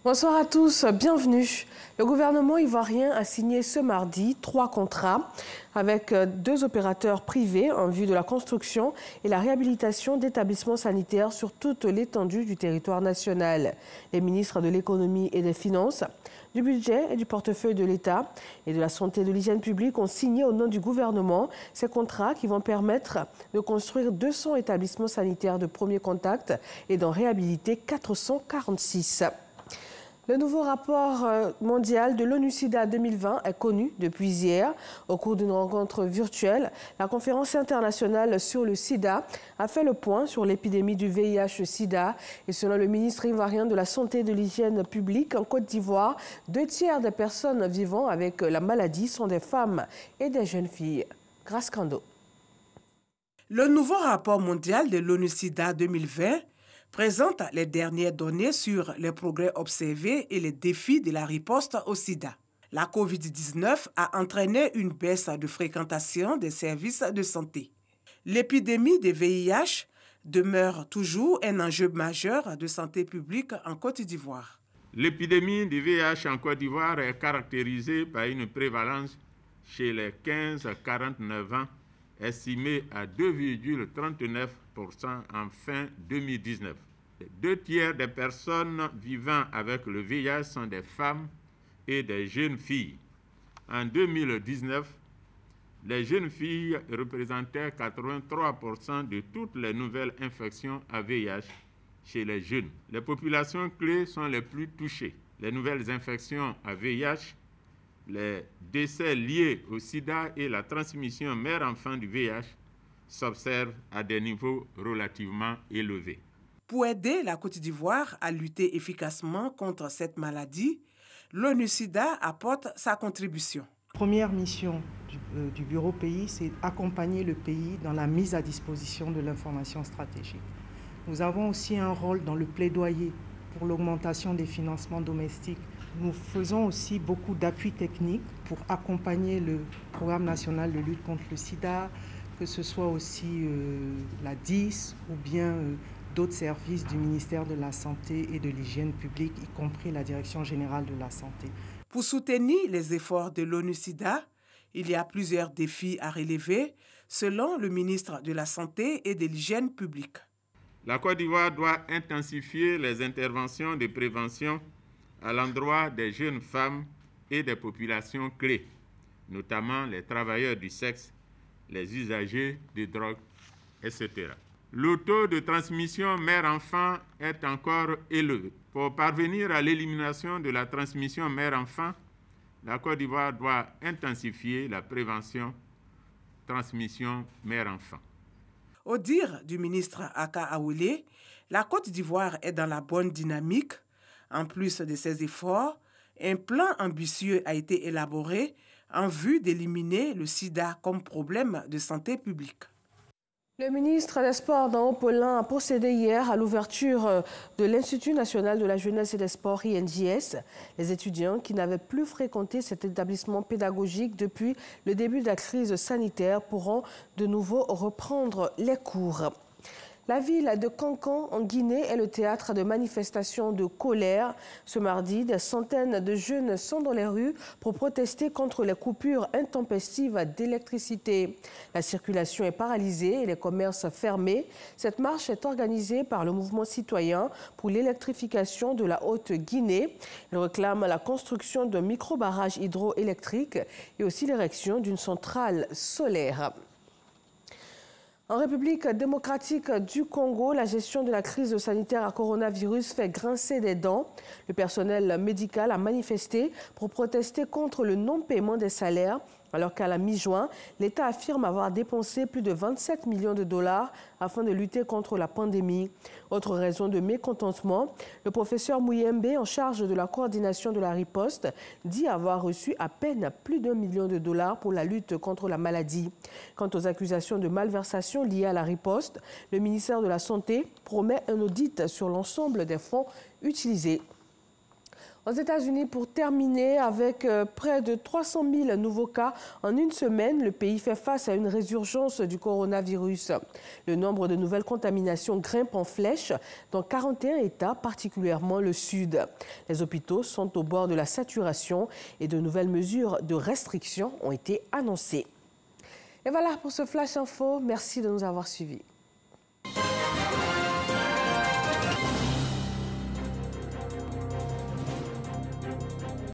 Bonsoir à tous, bienvenue. Le gouvernement ivoirien a signé ce mardi 3 contrats avec 2 opérateurs privés en vue de la construction et la réhabilitation d'établissements sanitaires sur toute l'étendue du territoire national. Les ministres de l'économie et des finances, du budget et du portefeuille de l'État et de la santé et de l'hygiène publique ont signé au nom du gouvernement ces contrats qui vont permettre de construire 200 établissements sanitaires de premier contact et d'en réhabiliter 446. Le nouveau rapport mondial de l'ONU-SIDA 2020 est connu depuis hier. Au cours d'une rencontre virtuelle, la conférence internationale sur le sida a fait le point sur l'épidémie du VIH-SIDA. Et selon le ministre ivoirien de la Santé et de l'Hygiène publique en Côte d'Ivoire, 2 tiers des personnes vivant avec la maladie sont des femmes et des jeunes filles. Grace Kando. Le nouveau rapport mondial de l'ONU-SIDA 2020 présente les dernières données sur les progrès observés et les défis de la riposte au sida. La COVID-19 a entraîné une baisse de fréquentation des services de santé. L'épidémie de VIH demeure toujours un enjeu majeur de santé publique en Côte d'Ivoire. L'épidémie du VIH en Côte d'Ivoire est caractérisée par une prévalence chez les 15-49 ans estimée à 2,39% en fin 2019. 2 tiers des personnes vivant avec le VIH sont des femmes et des jeunes filles. En 2019, les jeunes filles représentaient 83% de toutes les nouvelles infections à VIH chez les jeunes. Les populations clés sont les plus touchées. Les nouvelles infections à VIH, les décès liés au sida et la transmission mère-enfant du VIH s'observent à des niveaux relativement élevés. Pour aider la Côte d'Ivoire à lutter efficacement contre cette maladie, l'ONU-SIDA apporte sa contribution. La première mission du Bureau pays, c'est d'accompagner le pays dans la mise à disposition de l'information stratégique. Nous avons aussi un rôle dans le plaidoyer pour l'augmentation des financements domestiques. Nous faisons aussi beaucoup d'appui technique pour accompagner le programme national de lutte contre le sida, que ce soit aussi la DIS ou bien d'autres services du ministère de la Santé et de l'Hygiène publique, y compris la Direction générale de la santé. Pour soutenir les efforts de l'ONU-SIDA, il y a plusieurs défis à relever, selon le ministre de la Santé et de l'Hygiène publique. La Côte d'Ivoire doit intensifier les interventions de prévention à l'endroit des jeunes femmes et des populations clés, notamment les travailleurs du sexe, les usagers de drogue, etc. Le taux de transmission mère-enfant est encore élevé. Pour parvenir à l'élimination de la transmission mère-enfant, la Côte d'Ivoire doit intensifier la prévention transmission mère-enfant. Au dire du ministre Aka Awele, la Côte d'Ivoire est dans la bonne dynamique. En plus de ces efforts, un plan ambitieux a été élaboré en vue d'éliminer le sida comme problème de santé publique. Le ministre des Sports Dan Haut-Pelin a procédé hier à l'ouverture de l'Institut national de la jeunesse et des sports INJS. Les étudiants qui n'avaient plus fréquenté cet établissement pédagogique depuis le début de la crise sanitaire pourront de nouveau reprendre les cours. La ville de Cancan, en Guinée, est le théâtre de manifestations de colère. Ce mardi, des centaines de jeunes sont dans les rues pour protester contre les coupures intempestives d'électricité. La circulation est paralysée et les commerces fermés. Cette marche est organisée par le mouvement citoyen pour l'électrification de la Haute-Guinée. Il réclame la construction d'un micro-barrage hydroélectrique et aussi l'érection d'une centrale solaire. En République démocratique du Congo, la gestion de la crise sanitaire à coronavirus fait grincer des dents. Le personnel médical a manifesté pour protester contre le non-paiement des salaires, alors qu'à la mi-juin, l'État affirme avoir dépensé plus de 27 millions de dollars afin de lutter contre la pandémie. Autre raison de mécontentement, le professeur Mouyembe, en charge de la coordination de la riposte, dit avoir reçu à peine plus d'1 million de dollars pour la lutte contre la maladie. Quant aux accusations de malversation liées à la riposte, le ministère de la Santé promet un audit sur l'ensemble des fonds utilisés. Aux États-Unis, pour terminer, avec près de 300 000 nouveaux cas en une semaine, le pays fait face à une résurgence du coronavirus. Le nombre de nouvelles contaminations grimpe en flèche dans 41 États, particulièrement le Sud. Les hôpitaux sont au bord de la saturation et de nouvelles mesures de restriction ont été annoncées. Et voilà pour ce Flash Info. Merci de nous avoir suivis.